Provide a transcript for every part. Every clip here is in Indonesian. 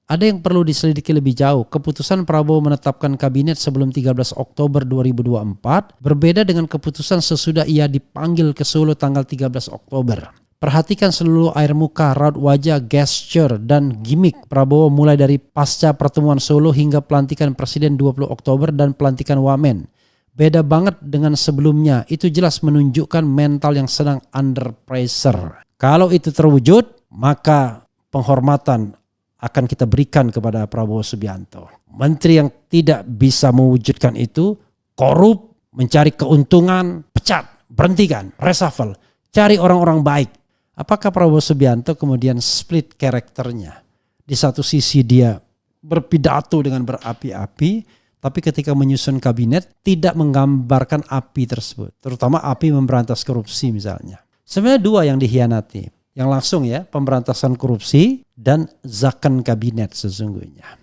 Ada yang perlu diselidiki lebih jauh. Keputusan Prabowo menetapkan kabinet sebelum 13 Oktober 2024 berbeda dengan keputusan sesudah ia dipanggil ke Solo tanggal 13 Oktober. Perhatikan seluruh air muka, raut wajah, gesture, dan gimmick Prabowo mulai dari pasca pertemuan Solo hingga pelantikan Presiden 20 Oktober dan pelantikan Wamen. Beda banget dengan sebelumnya. Itu jelas menunjukkan mental yang sedang under pressure. Kalau itu terwujud, maka penghormatan akan kita berikan kepada Prabowo Subianto. Menteri yang tidak bisa mewujudkan itu, korup, mencari keuntungan, pecat, berhentikan, reshuffle, cari orang-orang baik. Apakah Prabowo Subianto kemudian split karakternya? Di satu sisi dia berpidato dengan berapi-api, tapi ketika menyusun kabinet tidak menggambarkan api tersebut. Terutama api memberantas korupsi misalnya. Sebenarnya dua yang dihianati. Yang langsung ya, pemberantasan korupsi dan zakon kabinet sesungguhnya.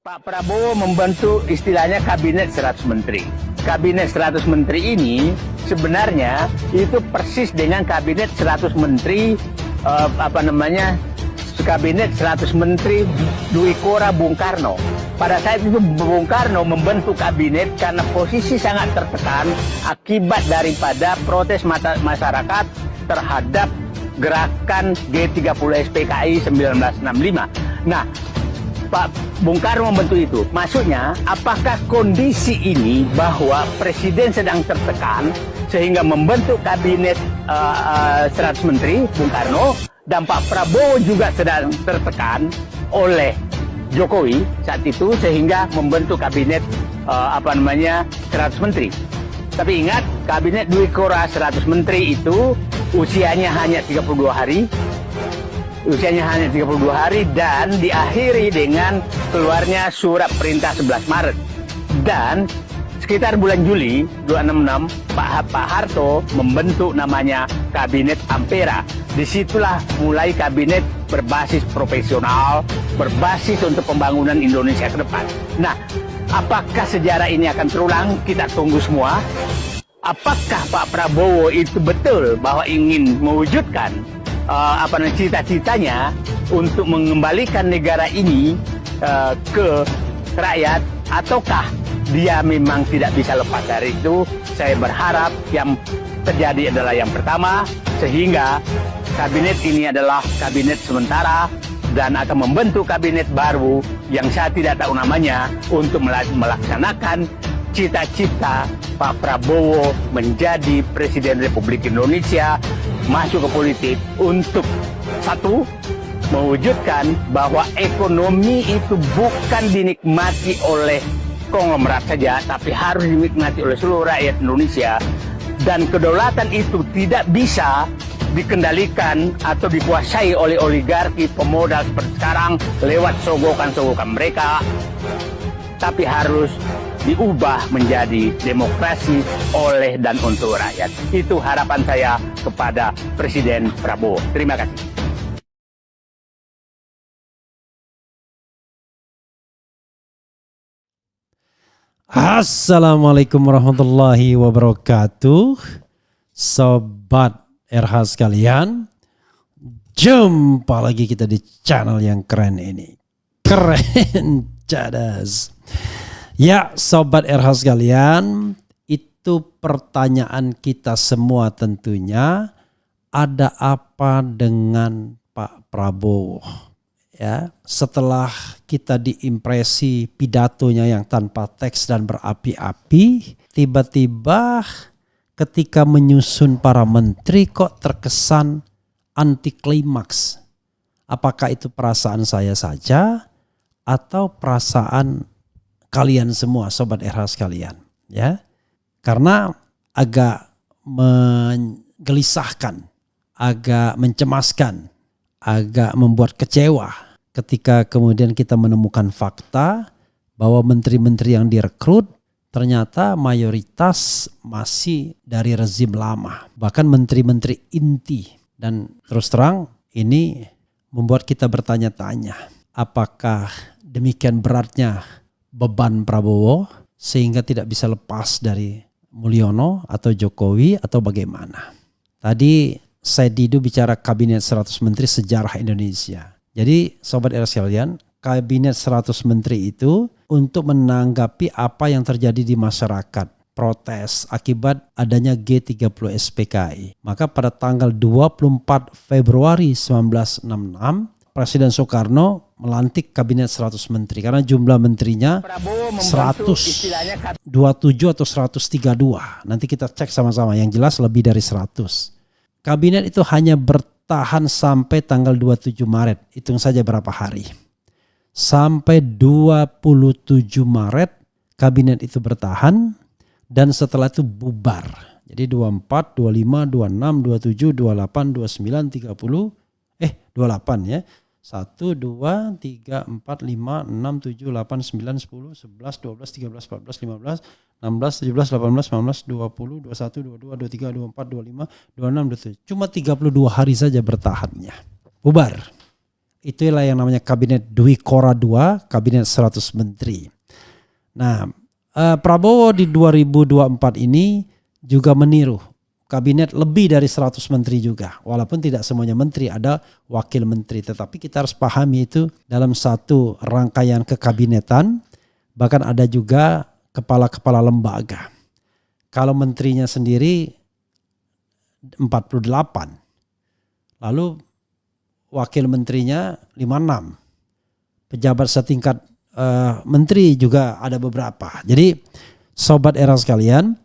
Pak Prabowo membentuk istilahnya kabinet 100 menteri. Kabinet 100 menteri ini sebenarnya itu persis dengan kabinet 100 menteri kabinet 100 menteri Dwi Kora Bung Karno. Pada saat itu Bung Karno membentuk kabinet karena posisi sangat tertekan akibat daripada protes masyarakat terhadap gerakan G30 SPKI 1965. Nah, Pak Bung Karno membentuk itu. Maksudnya, apakah kondisi ini bahwa Presiden sedang tertekan sehingga membentuk kabinet 100 menteri Bung Karno dan Pak Prabowo juga sedang tertekan oleh Jokowi saat itu sehingga membentuk kabinet 100 menteri. Tapi ingat, kabinet Dwi Kora 100 menteri itu usianya hanya 32 hari. Usianya hanya 32 hari dan diakhiri dengan keluarnya surat perintah 11 Maret. Dan sekitar bulan Juli 266 Pak Harto membentuk namanya Kabinet Ampera. Disitulah mulai kabinet berbasis profesional, berbasis untuk pembangunan Indonesia ke depan. Nah, apakah sejarah ini akan terulang? Kita tunggu semua. Apakah Pak Prabowo itu betul bahwa ingin mewujudkan cita-citanya untuk mengembalikan negara ini ke rakyat, ataukah dia memang tidak bisa lepas dari itu? Saya berharap yang terjadi adalah yang pertama, sehingga kabinet ini adalah kabinet sementara dan akan membentuk kabinet baru yang saya tidak tahu namanya untuk melaksanakan cita-cita Pak Prabowo menjadi Presiden Republik Indonesia, masuk ke politik untuk satu, mewujudkan bahwa ekonomi itu bukan dinikmati oleh konglomerat saja, tapi harus dinikmati oleh seluruh rakyat Indonesia, dan kedaulatan itu tidak bisa dikendalikan atau dikuasai oleh oligarki pemodal seperti sekarang lewat sogokan-sogokan mereka, tapi harus diubah menjadi demokrasi oleh dan untuk rakyat. Itu harapan saya kepada Presiden Prabowo. Terima kasih. Assalamualaikum warahmatullahi wabarakatuh. Sobat RH sekalian, jumpa lagi kita di channel yang keren ini. Keren cadas. Ya, Sobat RH sekalian, itu pertanyaan kita semua tentunya, ada apa dengan Pak Prabowo? Ya, setelah kita diimpresi pidatonya yang tanpa teks dan berapi-api, tiba-tiba ketika menyusun para menteri kok terkesan anti klimaks. Apakah itu perasaan saya saja atau perasaan kalian semua, Sobat RH sekalian, ya. Karena agak menggelisahkan, agak mencemaskan, agak membuat kecewa ketika kemudian kita menemukan fakta bahwa menteri-menteri yang direkrut ternyata mayoritas masih dari rezim lama, bahkan menteri-menteri inti. Dan terus terang ini membuat kita bertanya-tanya, apakah demikian beratnya beban Prabowo sehingga tidak bisa lepas dari Mulyono atau Jokowi atau bagaimana? Tadi Said Didu bicara kabinet 100 menteri sejarah Indonesia. Jadi Sobat RH sekalian, kabinet 100 menteri itu untuk menanggapi apa yang terjadi di masyarakat, protes akibat adanya G30 SPKI. Maka pada tanggal 24 Februari 1966, Presiden Soekarno melantik kabinet 100 menteri karena jumlah menterinya 127 atau 132. Nanti kita cek sama-sama, yang jelas lebih dari 100. Kabinet itu hanya bertahan sampai tanggal 27 Maret. Hitung saja berapa hari. Sampai 27 Maret kabinet itu bertahan dan setelah itu bubar. Jadi 24, 25, 26, 27, 28, 29, 30, 28 ya. 1, 2, 3, 4, 5, 6, 7, 8, 9, 10, 11, 12, 13, 14, 15, 16, 17, 18, 19, 20, 21, 22, 23, 24, 25, 26, 27, 28, 29, 30, 31, 32, 33, 34, 35, 36, 27. Cuma 32 hari saja bertahannya. Bubar. Itulah yang namanya kabinet Dwi Kora II, kabinet 100 menteri. Nah, Prabowo di 2024 ini juga meniru kabinet lebih dari 100 menteri juga. Walaupun tidak semuanya menteri, ada wakil menteri. Tetapi kita harus pahami itu dalam satu rangkaian kekabinetan. Bahkan ada juga kepala-kepala lembaga. Kalau menterinya sendiri 48. Lalu wakil menterinya 56. Pejabat setingkat menteri juga ada beberapa. Jadi Sobat RH sekalian,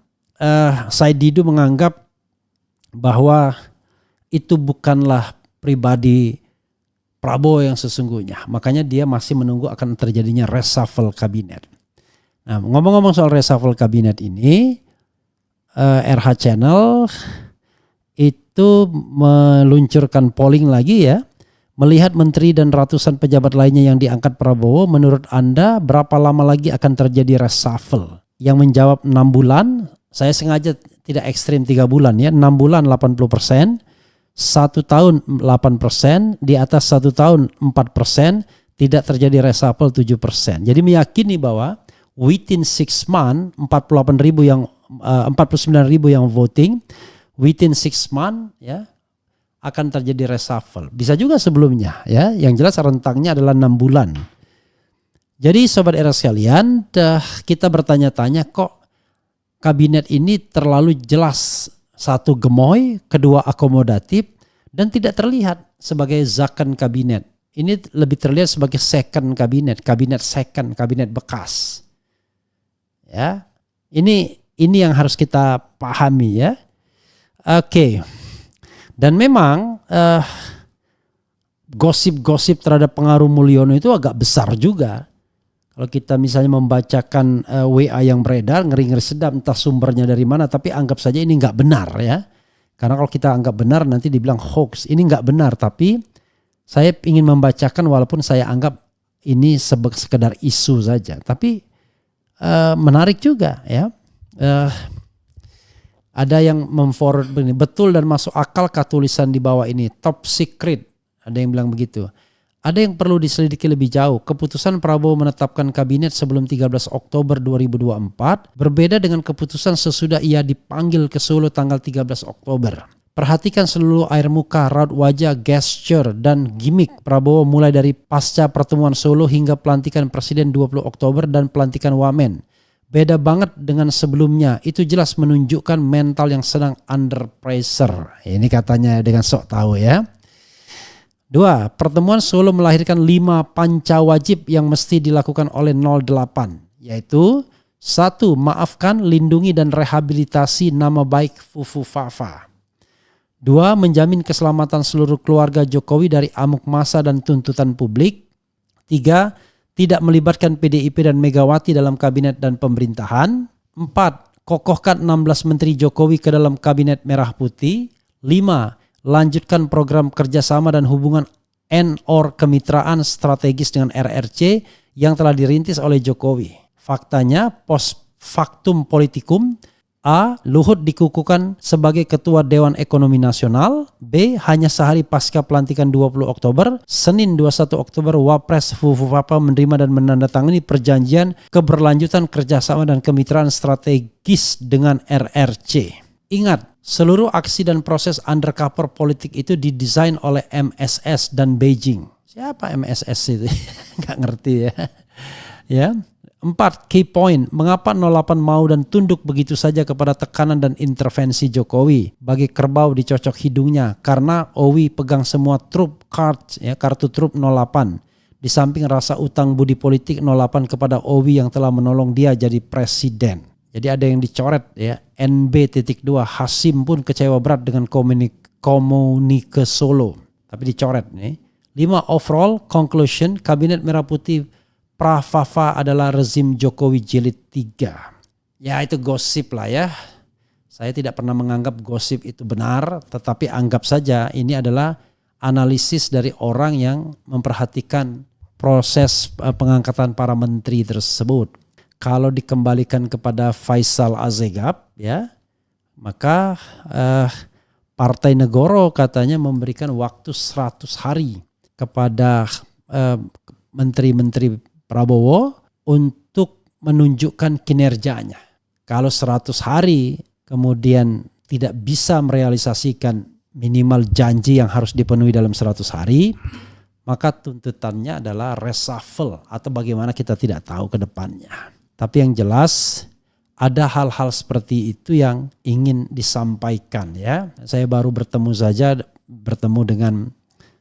Said Didu menganggap bahwa itu bukanlah pribadi Prabowo yang sesungguhnya. Makanya dia masih menunggu akan terjadinya reshuffle kabinet. Nah, ngomong-ngomong soal reshuffle kabinet ini, RH Channel itu meluncurkan polling lagi ya. Melihat menteri dan ratusan pejabat lainnya yang diangkat Prabowo, menurut Anda berapa lama lagi akan terjadi reshuffle? Yang menjawab 6 bulan, saya sengaja tidak ekstrim 3 bulan ya, 6 bulan 80%, 1 tahun 8%, di atas 1 tahun 4%, tidak terjadi reshuffle 7%. Jadi meyakini bahwa within 6 months 49.000 yang voting, within 6 months ya akan terjadi reshuffle. Bisa juga sebelumnya ya, yang jelas rentangnya adalah 6 bulan. Jadi Sobat RH sekalian, kita bertanya-tanya kok kabinet ini terlalu jelas, satu gemoy, kedua akomodatif, dan tidak terlihat sebagai zakon kabinet. Ini lebih terlihat sebagai second kabinet, kabinet second, kabinet bekas. Ya, ini yang harus kita pahami ya. Oke. Dan memang gosip-gosip terhadap pengaruh Mulyono itu agak besar juga. Kalau kita misalnya membacakan WA yang beredar, ngeri-ngeri sedap, entah sumbernya dari mana, tapi anggap saja ini nggak benar ya. Karena kalau kita anggap benar nanti dibilang hoax. Ini nggak benar, tapi saya ingin membacakan walaupun saya anggap ini sekedar isu saja. Tapi menarik juga ya. Ada yang memforward begini, betul dan masuk akal tulisan di bawah ini, top secret. Ada yang bilang begitu. Ada yang perlu diselidiki lebih jauh. Keputusan Prabowo menetapkan kabinet sebelum 13 Oktober 2024 berbeda dengan keputusan sesudah ia dipanggil ke Solo tanggal 13 Oktober. Perhatikan seluruh air muka, raut wajah, gesture, dan gimmick Prabowo mulai dari pasca pertemuan Solo hingga pelantikan Presiden 20 Oktober dan pelantikan Wamen. Beda banget dengan sebelumnya. Itu jelas menunjukkan mental yang sedang under pressure. Ini katanya dengan sok tahu ya. 2. Pertemuan Solo melahirkan 5 panca wajib yang mesti dilakukan oleh 08. Yaitu 1. Maafkan, lindungi, dan rehabilitasi nama baik Fufu Fafa. 2. Menjamin keselamatan seluruh keluarga Jokowi dari amuk massa dan tuntutan publik. 3. tidak melibatkan PDIP dan Megawati dalam kabinet dan pemerintahan. 4. Kokohkan 16 menteri Jokowi ke dalam kabinet merah putih. 5. Lanjutkan program kerjasama dan hubungan and/or kemitraan strategis dengan RRC yang telah dirintis oleh Jokowi. Faktanya, post factum politikum. A. Luhut dikukuhkan sebagai Ketua Dewan Ekonomi Nasional. B. Hanya sehari pasca pelantikan 20 Oktober, Senin 21 Oktober, Wapres Fufupapa menerima dan menandatangani perjanjian keberlanjutan kerjasama dan kemitraan strategis dengan RRC. Ingat, seluruh aksi dan proses undercover politik itu didesain oleh MSS dan Beijing. Siapa MSS itu? Nggak ngerti ya. Ya. 4. Key point, mengapa 08 mau dan tunduk begitu saja kepada tekanan dan intervensi Jokowi? Bagi kerbau dicocok hidungnya, karena Owi pegang semua troop cards, ya, kartu troop 08. Di samping rasa utang budi politik 08 kepada Owi yang telah menolong dia jadi presiden. Jadi ada yang dicoret ya, NB.2 Hasim pun kecewa berat dengan komunike Solo. Tapi dicoret nih. 5. Overall conclusion, Kabinet Merah Putih Prafafa adalah rezim Jokowi jilid 3. Ya itu gosip lah ya. Saya tidak pernah menganggap gosip itu benar, tetapi anggap saja ini adalah analisis dari orang yang memperhatikan proses pengangkatan para menteri tersebut. Kalau dikembalikan kepada Faisal Assegaf ya, maka Partai Negoro katanya memberikan waktu 100 hari kepada menteri-menteri Prabowo untuk menunjukkan kinerjanya. Kalau 100 hari kemudian tidak bisa merealisasikan minimal janji yang harus dipenuhi dalam 100 hari, maka tuntutannya adalah reshuffle atau bagaimana kita tidak tahu ke depannya. Tapi yang jelas ada hal-hal seperti itu yang ingin disampaikan ya. Saya baru bertemu dengan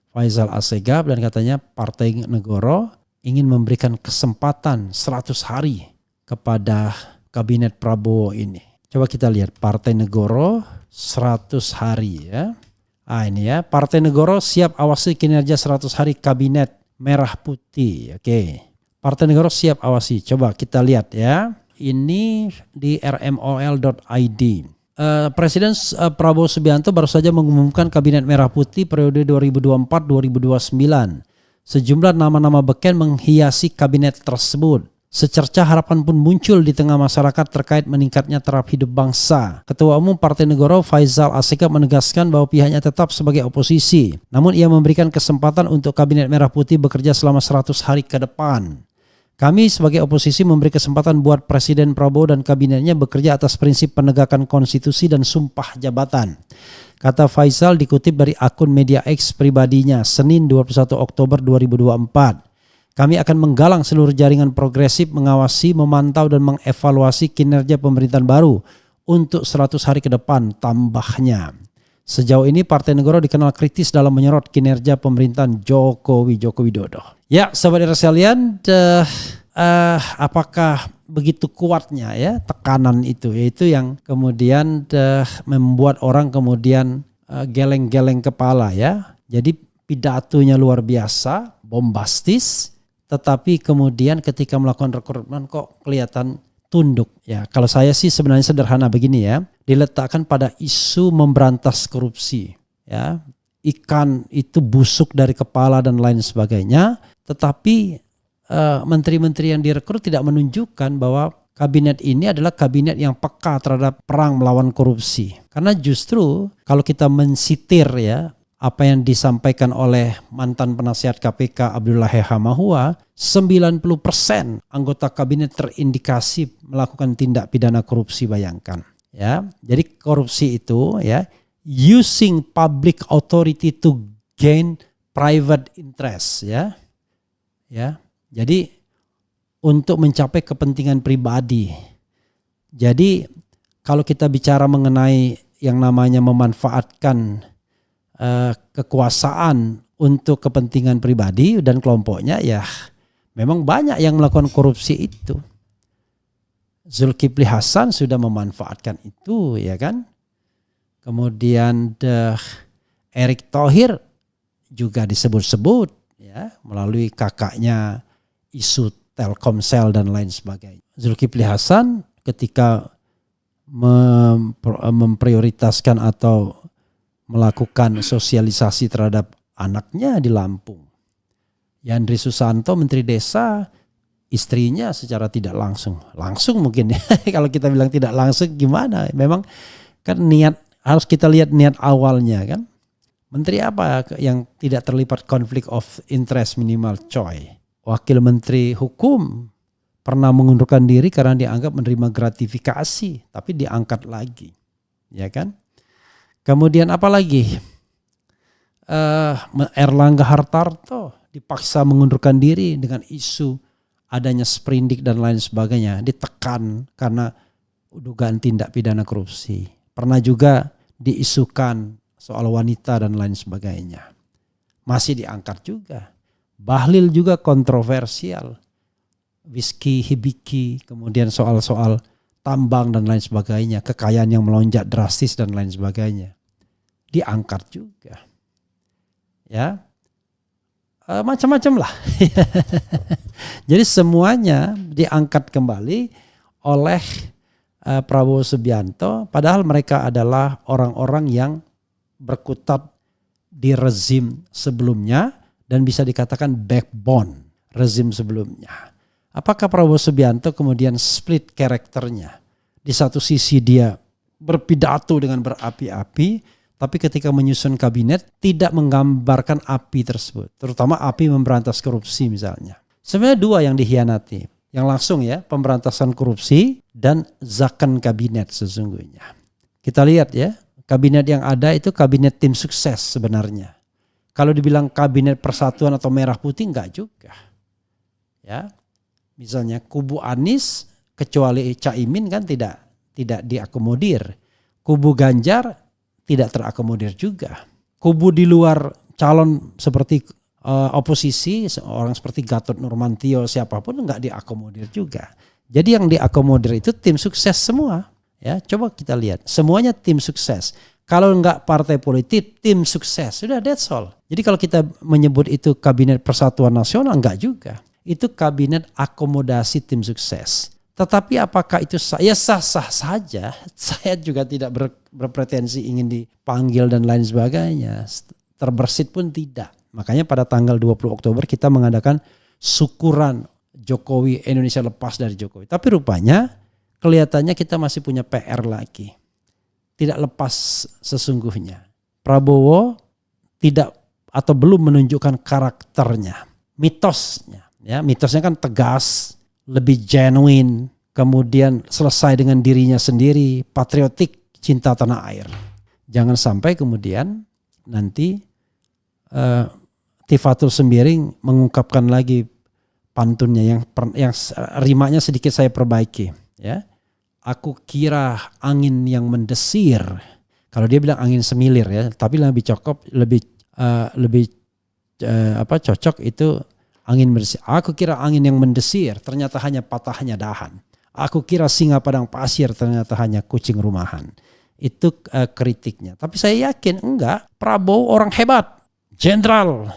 Faisal Assegaf dan katanya Partai Negoro ingin memberikan kesempatan 100 hari kepada Kabinet Prabowo ini. Coba kita lihat Partai Negoro 100 hari ya. Ini ya, Partai Negoro siap awasi kinerja 100 hari Kabinet Merah Putih. Oke. Partai Negoro siap awasi. Coba kita lihat ya. Ini di rmol.id. Presiden Prabowo Subianto baru saja mengumumkan Kabinet Merah Putih periode 2024-2029. Sejumlah nama-nama beken menghiasi kabinet tersebut. Secercah harapan pun muncul di tengah masyarakat terkait meningkatnya taraf hidup bangsa. Ketua Umum Partai Negoro Faisal Assegaf menegaskan bahwa pihaknya tetap sebagai oposisi. Namun ia memberikan kesempatan untuk Kabinet Merah Putih bekerja selama 100 hari ke depan. Kami sebagai oposisi memberi kesempatan buat Presiden Prabowo dan kabinetnya bekerja atas prinsip penegakan konstitusi dan sumpah jabatan. Kata Faisal dikutip dari akun media X pribadinya Senin 21 Oktober 2024. Kami akan menggalang seluruh jaringan progresif mengawasi, memantau dan mengevaluasi kinerja pemerintahan baru untuk 100 hari ke depan tambahnya. Sejauh ini Partai Negoro dikenal kritis dalam menyorot kinerja pemerintahan Joko Widodo. Ya, sahabat sekalian, apakah begitu kuatnya ya tekanan itu, yaitu yang kemudian membuat orang kemudian geleng-geleng kepala ya. Jadi pidatonya luar biasa, bombastis, tetapi kemudian ketika melakukan rekrutmen kok kelihatan tunduk ya. Kalau saya sih sebenarnya sederhana begini ya, diletakkan pada isu memberantas korupsi ya. Ikan itu busuk dari kepala dan lain sebagainya, tetapi menteri-menteri yang direkrut tidak menunjukkan bahwa kabinet ini adalah kabinet yang peka terhadap perang melawan korupsi. Karena justru kalau kita mensitir ya apa yang disampaikan oleh mantan penasihat KPK Abdullah Hamahua, 90% anggota kabinet terindikasi melakukan tindak pidana korupsi, bayangkan ya. Jadi korupsi itu ya using public authority to gain private interest ya. Ya. Jadi untuk mencapai kepentingan pribadi. Jadi kalau kita bicara mengenai yang namanya memanfaatkan kekuasaan untuk kepentingan pribadi dan kelompoknya, ya memang banyak yang melakukan korupsi itu. Zulkifli Hasan sudah memanfaatkan itu, ya kan. Kemudian Erick Thohir juga disebut-sebut ya melalui kakaknya isu Telkomsel dan lain sebagainya. Zulkifli Hasan ketika memprioritaskan atau melakukan sosialisasi terhadap anaknya di Lampung. Yandri Susanto Menteri Desa, istrinya secara tidak langsung mungkin ya. Kalau kita bilang tidak langsung gimana? Memang kan niat, harus kita lihat niat awalnya kan. Menteri apa yang tidak terlibat konflik of interest minimal Choi. Wakil Menteri Hukum pernah mengundurkan diri karena dianggap menerima gratifikasi, tapi diangkat lagi, ya kan? Kemudian apa lagi? Erlangga Hartarto dipaksa mengundurkan diri dengan isu adanya sprindik dan lain sebagainya, ditekan karena dugaan tindak pidana korupsi. Pernah juga diisukan soal wanita dan lain sebagainya, masih diangkat juga. Bahlil juga kontroversial, Rizky Hibiki, kemudian soal-soal tambang dan lain sebagainya, kekayaan yang melonjak drastis dan lain sebagainya, diangkat juga. Ya, macam-macam lah. Jadi semuanya diangkat kembali oleh Prabowo Subianto, padahal mereka adalah orang-orang yang berkutat di rezim sebelumnya dan bisa dikatakan backbone rezim sebelumnya. Apakah Prabowo Subianto kemudian split karakternya? Di satu sisi dia berpidato dengan berapi-api, tapi ketika menyusun kabinet tidak menggambarkan api tersebut. Terutama api memberantas korupsi misalnya. Sebenarnya dua yang dikhianati. Yang langsung ya, pemberantasan korupsi dan zakon kabinet sesungguhnya. Kita lihat ya, kabinet yang ada itu kabinet tim sukses sebenarnya. Kalau dibilang kabinet persatuan atau merah putih enggak juga. Ya. Misalnya kubu Anies kecuali Caimin kan tidak diakomodir. Kubu Ganjar tidak terakomodir juga. Kubu di luar calon seperti oposisi, orang seperti Gatot Nurmantio siapapun enggak diakomodir juga. Jadi yang diakomodir itu tim sukses semua. Ya, coba kita lihat. Semuanya tim sukses. Kalau enggak partai politik, tim sukses. Sudah, that's all. Jadi kalau kita menyebut itu kabinet persatuan nasional, enggak juga. Itu kabinet akomodasi tim sukses. Tetapi apakah itu sah-sah saja. Saya juga tidak berpretensi ingin dipanggil dan lain sebagainya. Terbersit pun tidak. Makanya pada tanggal 20 Oktober kita mengadakan syukuran Jokowi, Indonesia lepas dari Jokowi. Tapi rupanya kelihatannya kita masih punya PR lagi. Tidak lepas sesungguhnya. Prabowo tidak atau belum menunjukkan karakternya, mitosnya. Ya, mitosnya kan tegas, lebih genuine, kemudian selesai dengan dirinya sendiri, patriotik, cinta tanah air. Jangan sampai kemudian nanti Tifatul Sembiring mengungkapkan lagi pantunnya yang rimanya sedikit saya perbaiki. Ya, aku kira angin yang mendesir. Kalau dia bilang angin semilir ya, tapi lebih cocok itu angin mendesir. Aku kira angin yang mendesir, ternyata hanya patahnya dahan. Aku kira singa padang pasir, ternyata hanya kucing rumahan. Itu kritiknya. Tapi saya yakin enggak. Prabowo orang hebat, jenderal,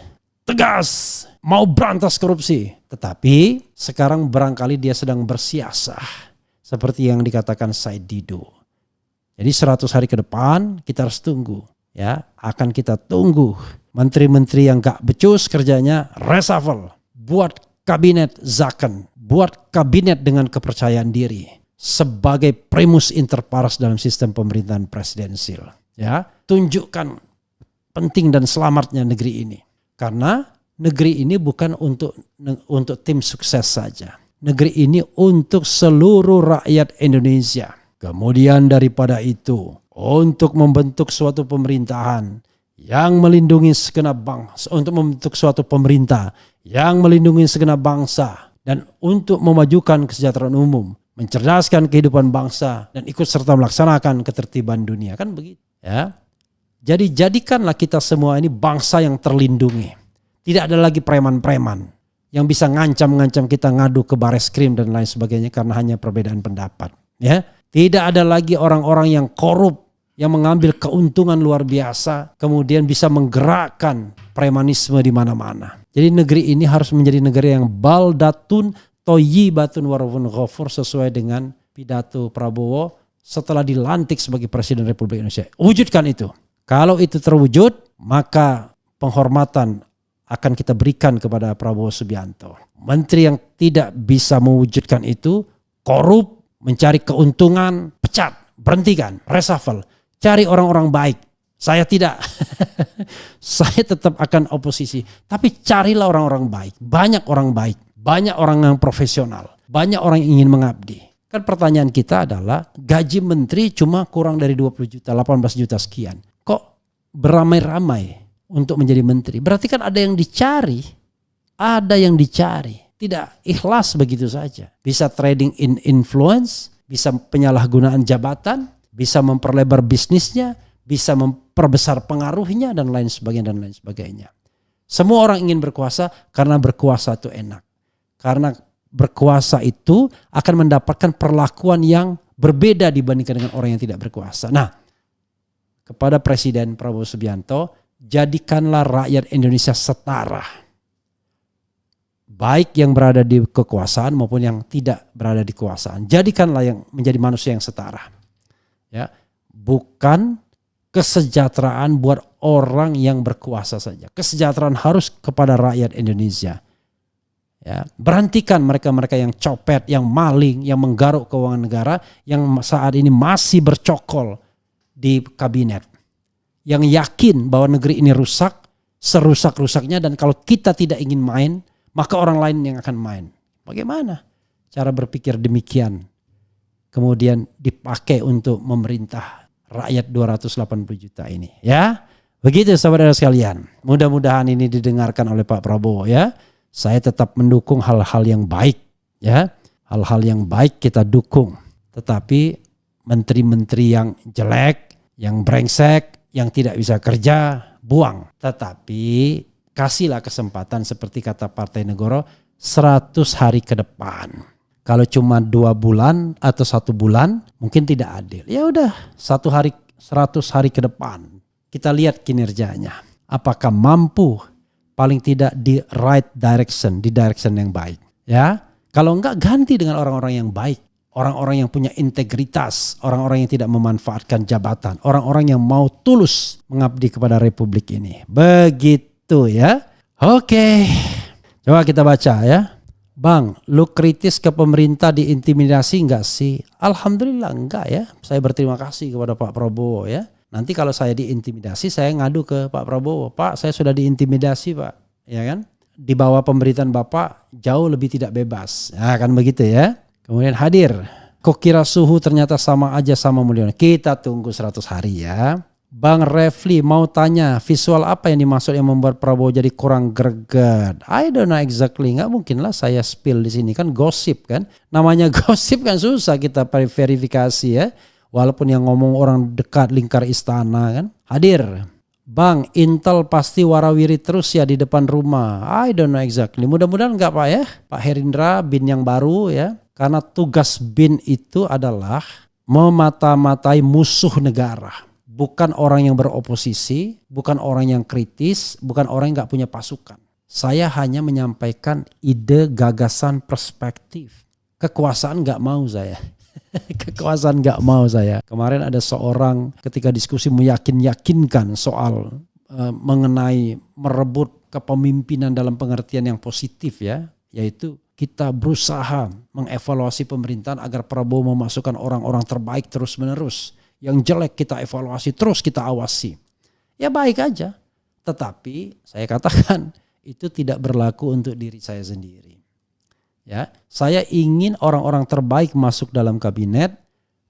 tegas, mau berantas korupsi. Tetapi sekarang barangkali dia sedang bersiasah. Seperti yang dikatakan Said Didu. Jadi 100 hari ke depan kita harus tunggu. Ya, akan kita tunggu menteri-menteri yang gak becus kerjanya reshuffle. Buat kabinet zakon. Buat kabinet dengan kepercayaan diri. Sebagai primus inter pares dalam sistem pemerintahan presidensil. Ya, tunjukkan penting dan selamatnya negeri ini. Karena negeri ini bukan untuk tim sukses saja. Negeri ini untuk seluruh rakyat Indonesia. Kemudian daripada itu, untuk membentuk suatu pemerintahan yang melindungi segenap bangsa, untuk membentuk suatu pemerintah yang melindungi segenap bangsa, dan untuk memajukan kesejahteraan umum, mencerdaskan kehidupan bangsa, dan ikut serta melaksanakan ketertiban dunia. Kan begitu. Ya. Jadi jadikanlah kita semua ini bangsa yang terlindungi. Tidak ada lagi preman-preman yang bisa ngancam-ngancam kita ngadu ke Bareskrim dan lain sebagainya karena hanya perbedaan pendapat. Ya, tidak ada lagi orang-orang yang korup, yang mengambil keuntungan luar biasa, kemudian bisa menggerakkan premanisme di mana-mana. Jadi negeri ini harus menjadi negeri yang baldatun thayyibatun wa rabbun ghafur sesuai dengan pidato Prabowo setelah dilantik sebagai Presiden Republik Indonesia. Wujudkan itu. Kalau itu terwujud, maka penghormatan akan kita berikan kepada Prabowo Subianto. Menteri yang tidak bisa mewujudkan itu, korup, mencari keuntungan, pecat, berhentikan, reshuffle. Cari orang-orang baik. Saya tidak. Saya tetap akan oposisi. Tapi carilah orang-orang baik. Banyak orang baik. Banyak orang yang profesional. Banyak orang yang ingin mengabdi. Kan pertanyaan kita adalah gaji menteri cuma kurang dari 20 juta, 18 juta sekian. Kok beramai-ramai untuk menjadi menteri? Berarti kan ada yang dicari. Ada yang dicari. Tidak ikhlas begitu saja. Bisa trading in influence. Bisa penyalahgunaan jabatan. Bisa memperlebar bisnisnya. Bisa memperbesar pengaruhnya dan lain sebagainya. Semua orang ingin berkuasa karena berkuasa itu enak. Karena berkuasa itu akan mendapatkan perlakuan yang berbeda dibandingkan dengan orang yang tidak berkuasa. Nah, kepada Presiden Prabowo Subianto, jadikanlah rakyat Indonesia setara. Baik yang berada di kekuasaan maupun yang tidak berada di kekuasaan. Jadikanlah yang menjadi manusia yang setara. Ya, bukan kesejahteraan buat orang yang berkuasa saja. Kesejahteraan harus kepada rakyat Indonesia. Ya, berhentikan mereka-mereka yang copet, yang maling, yang menggaruk keuangan negara, yang saat ini masih bercokol di kabinet. Yang yakin bahwa negeri ini rusak, serusak-rusaknya, dan kalau kita tidak ingin main, maka orang lain yang akan main. Bagaimana cara berpikir demikian kemudian dipakai untuk memerintah rakyat 280 juta ini, ya. Begitu saudara sekalian. Mudah-mudahan ini didengarkan oleh Pak Prabowo, ya. Saya tetap mendukung hal-hal yang baik, ya. Hal-hal yang baik kita dukung. Tetapi menteri-menteri yang jelek, yang brengsek, yang tidak bisa kerja, buang. Tetapi kasihlah kesempatan seperti kata Partai Negoro 100 hari ke depan. Kalau cuma 2 bulan atau 1 bulan mungkin tidak adil. Ya udah 100 hari ke depan. Kita lihat kinerjanya. Apakah mampu paling tidak di right direction, di direction yang baik. Ya, kalau enggak ganti dengan orang-orang yang baik. Orang-orang yang punya integritas. Orang-orang yang tidak memanfaatkan jabatan. Orang-orang yang mau tulus mengabdi kepada Republik ini. Begitu ya. Oke. Coba kita baca ya. Bang, lu kritis ke pemerintah diintimidasi enggak sih? Alhamdulillah enggak ya. Saya berterima kasih kepada Pak Prabowo ya. Nanti kalau saya diintimidasi saya ngadu ke Pak Prabowo. Pak, saya sudah diintimidasi Pak. Ya kan? Di bawah pemerintahan Bapak jauh lebih tidak bebas. Ya kan begitu ya. Kemudian hadir. Kok kira suhu ternyata sama aja sama Mulyono. Kita tunggu 100 hari ya. Bang Refli mau tanya visual apa yang dimaksud yang membuat Prabowo jadi kurang greget? I don't know exactly, nggak mungkin lah saya spill di sini kan gosip kan. Namanya gosip kan susah kita verifikasi ya. Walaupun yang ngomong orang dekat lingkar istana kan. Hadir. Bang, Intel pasti warawiri terus ya di depan rumah. I don't know exactly. Mudah-mudahan enggak Pak ya. Pak Herindra bin yang baru ya. Karena tugas bin itu adalah memata-matai musuh negara. Bukan orang yang beroposisi, bukan orang yang kritis, bukan orang yang gak punya pasukan. Saya hanya menyampaikan ide, gagasan, perspektif. Kekuasaan gak mau saya. Kekuasaan gak mau saya. Kemarin ada seorang ketika diskusi meyakinkan soal mengenai merebut kepemimpinan dalam pengertian yang positif ya. Yaitu kita berusaha mengevaluasi pemerintahan agar Prabowo memasukkan orang-orang terbaik terus menerus. Yang jelek kita evaluasi, terus kita awasi. Ya baik aja. Tetapi saya katakan itu tidak berlaku untuk diri saya sendiri. Ya, saya ingin orang-orang terbaik masuk dalam kabinet,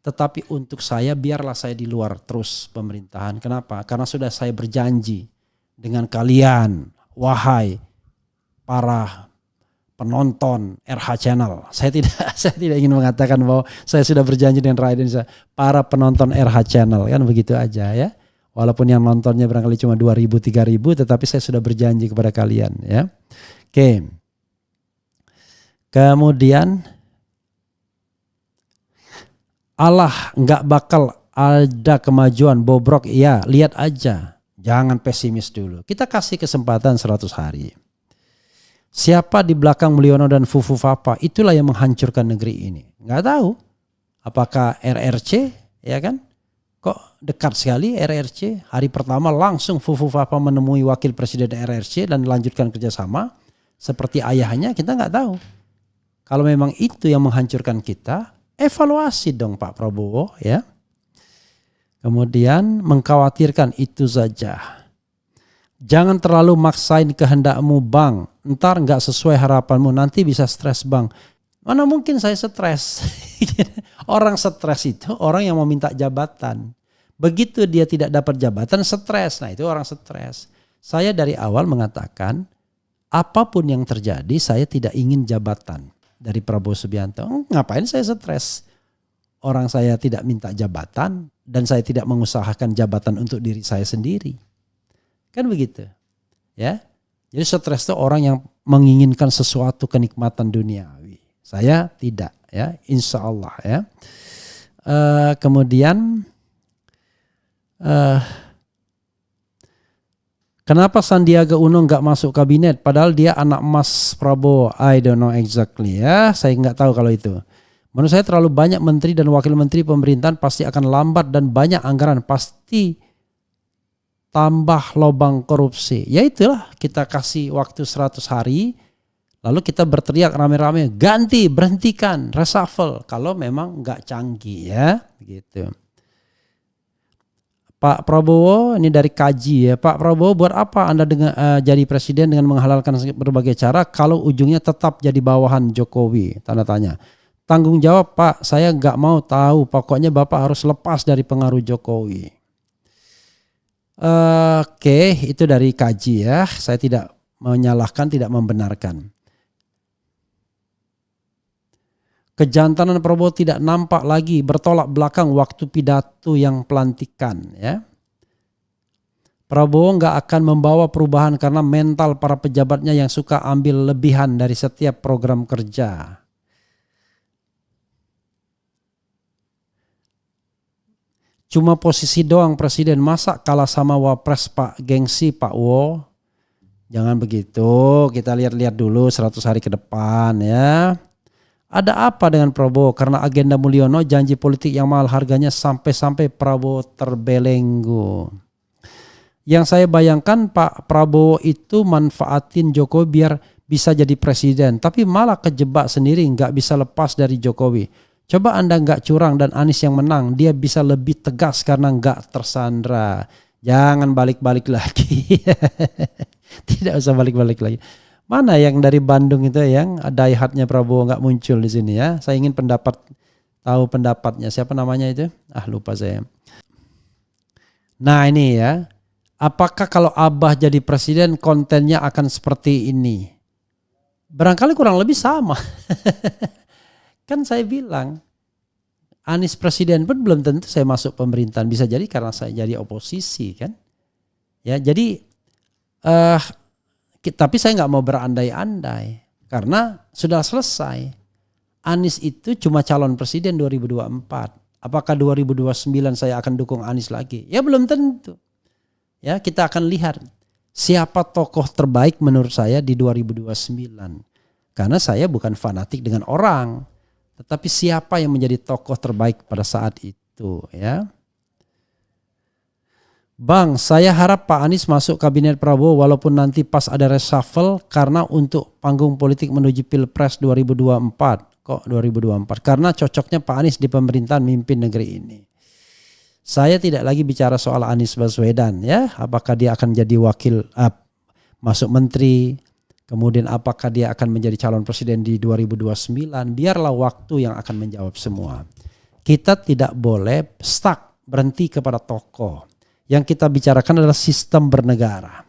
tetapi untuk saya biarlah saya di luar terus pemerintahan. Kenapa? Karena sudah saya berjanji dengan kalian, wahai para penonton RH Channel. Saya tidak ingin mengatakan bahwa saya sudah berjanji dengan rakyat Indonesia. Para penonton RH Channel kan begitu aja ya. Walaupun yang nontonnya barangkali cuma 2.000, 3.000, tetapi saya sudah berjanji kepada kalian ya. Oke. Kemudian Allah nggak bakal ada kemajuan bobrok. Iya, lihat aja. Jangan pesimis dulu. Kita kasih kesempatan 100 hari. Siapa di belakang Mulyono dan Fufu Fapa? Itulah yang menghancurkan negeri ini. Nggak tahu. Apakah RRC, ya kan? Kok dekat sekali RRC? Hari pertama langsung Fufu Fapa menemui wakil presiden RRC dan melanjutkan kerjasama. Seperti ayahnya, kita nggak tahu. Kalau memang itu yang menghancurkan kita, evaluasi dong Pak Prabowo, ya. Kemudian mengkhawatirkan itu saja. Jangan terlalu maksain kehendakmu bang. Ntar nggak sesuai harapanmu, nanti bisa stres bang. Mana mungkin saya stres. Orang stres itu orang yang mau minta jabatan. Begitu dia tidak dapat jabatan stres. Nah itu orang stres. Saya dari awal mengatakan apapun yang terjadi saya tidak ingin jabatan dari Prabowo Subianto. Ngapain saya stres? Orang saya tidak minta jabatan dan saya tidak mengusahakan jabatan untuk diri saya sendiri. Kan begitu. Ya. Jadi stres itu orang yang menginginkan sesuatu kenikmatan duniawi. Saya tidak, ya, insya Allah, ya. Kemudian kenapa Sandiaga Uno nggak masuk kabinet? Padahal dia anak emas Prabowo. I don't know exactly, ya. Saya nggak tahu kalau itu. Menurut saya terlalu banyak menteri dan wakil menteri pemerintahan pasti akan lambat dan banyak anggaran pasti tambah lubang korupsi. Ya itulah, kita kasih waktu 100 hari. Lalu kita berteriak rame-rame, ganti, berhentikan, reshuffle. Kalau memang nggak canggih, ya, gitu. Pak Prabowo, ini dari Kaji, ya. Pak Prabowo, buat apa Anda jadi presiden dengan menghalalkan berbagai cara kalau ujungnya tetap jadi bawahan Jokowi? Tanda tanya. Tanggung jawab Pak, saya nggak mau tahu. Pokoknya Bapak harus lepas dari pengaruh Jokowi. Oke, itu dari Kaji, ya. Saya tidak menyalahkan, tidak membenarkan. Kejantanan Prabowo tidak nampak lagi, bertolak belakang waktu pidato yang pelantikan, ya. Prabowo nggak akan membawa perubahan karena mental para pejabatnya yang suka ambil lebihan dari setiap program kerja. Cuma posisi doang presiden, masa kalah sama wapres Pak, gengsi Pak Wo. Jangan begitu, kita lihat-lihat dulu 100 hari ke depan, ya. Ada apa dengan Prabowo? Karena agenda Mulyono, janji politik yang mahal harganya sampai-sampai Prabowo terbelenggu. Yang saya bayangkan Pak Prabowo itu manfaatin Jokowi biar bisa jadi presiden. Tapi malah kejebak sendiri, nggak bisa lepas dari Jokowi. Coba Anda nggak curang dan Anies yang menang, dia bisa lebih tegas karena nggak tersandra. Jangan balik-balik lagi. Tidak usah balik-balik lagi. Mana yang dari Bandung itu yang daihatnya Prabowo nggak muncul di sini, ya? Saya ingin tahu pendapatnya. Siapa namanya itu? Lupa saya. Nah ini, ya. Apakah kalau Abah jadi presiden kontennya akan seperti ini? Barangkali kurang lebih sama. Kan saya bilang Anies presiden pun belum tentu saya masuk pemerintahan. Bisa jadi karena saya jadi oposisi, kan? Ya, jadi tapi saya nggak mau berandai-andai karena sudah selesai. Anies itu cuma calon presiden 2024. Apakah 2029 saya akan dukung Anies lagi? Ya belum tentu. Ya, kita akan lihat siapa tokoh terbaik menurut saya di 2029. Karena saya bukan fanatik dengan orang, tetapi siapa yang menjadi tokoh terbaik pada saat itu, ya. Bang, saya harap Pak Anies masuk kabinet Prabowo walaupun nanti pas ada reshuffle karena untuk panggung politik menuju Pilpres 2024. Kok 2024? Karena cocoknya Pak Anies di pemerintahan mimpin negeri ini. Saya tidak lagi bicara soal Anies Baswedan, ya. Apakah dia akan jadi masuk menteri, kemudian apakah dia akan menjadi calon presiden di 2029. Biarlah waktu yang akan menjawab semua. Kita tidak boleh stuck, berhenti kepada tokoh. Yang kita bicarakan adalah sistem bernegara.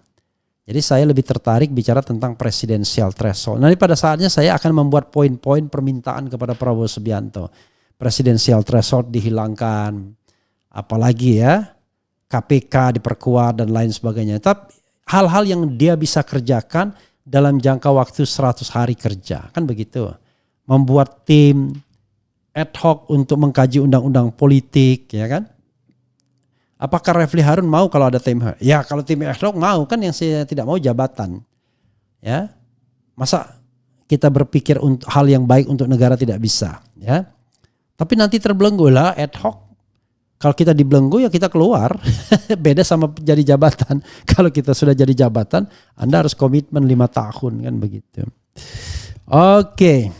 Jadi saya lebih tertarik bicara tentang presidensial threshold. Nanti pada saatnya saya akan membuat poin-poin permintaan kepada Prabowo Subianto. Presidensial threshold dihilangkan. Apalagi, ya, KPK diperkuat dan lain sebagainya. Tapi hal-hal yang dia bisa kerjakan dalam jangka waktu 100 hari kerja. Kan begitu. Membuat tim ad hoc untuk mengkaji undang-undang politik, ya kan? Apakah Refli Harun mau kalau ada tim? Ya, kalau tim ad hoc mau, kan yang saya tidak mau jabatan. Ya. Masa kita berpikir untuk hal yang baik untuk negara tidak bisa, ya. Tapi nanti terbelenggu lah ad hoc. Kalau kita dibelenggu ya kita keluar. Beda sama jadi jabatan. Kalau kita sudah jadi jabatan, Anda harus komitmen 5 tahun kan begitu. Oke.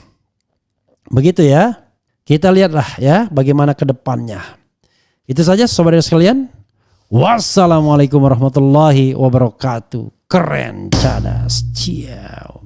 Begitu ya. Kita lihatlah ya bagaimana ke depannya. Itu saja saudara sekalian. Wassalamualaikum warahmatullahi wabarakatuh. Keren, cadas, ciao.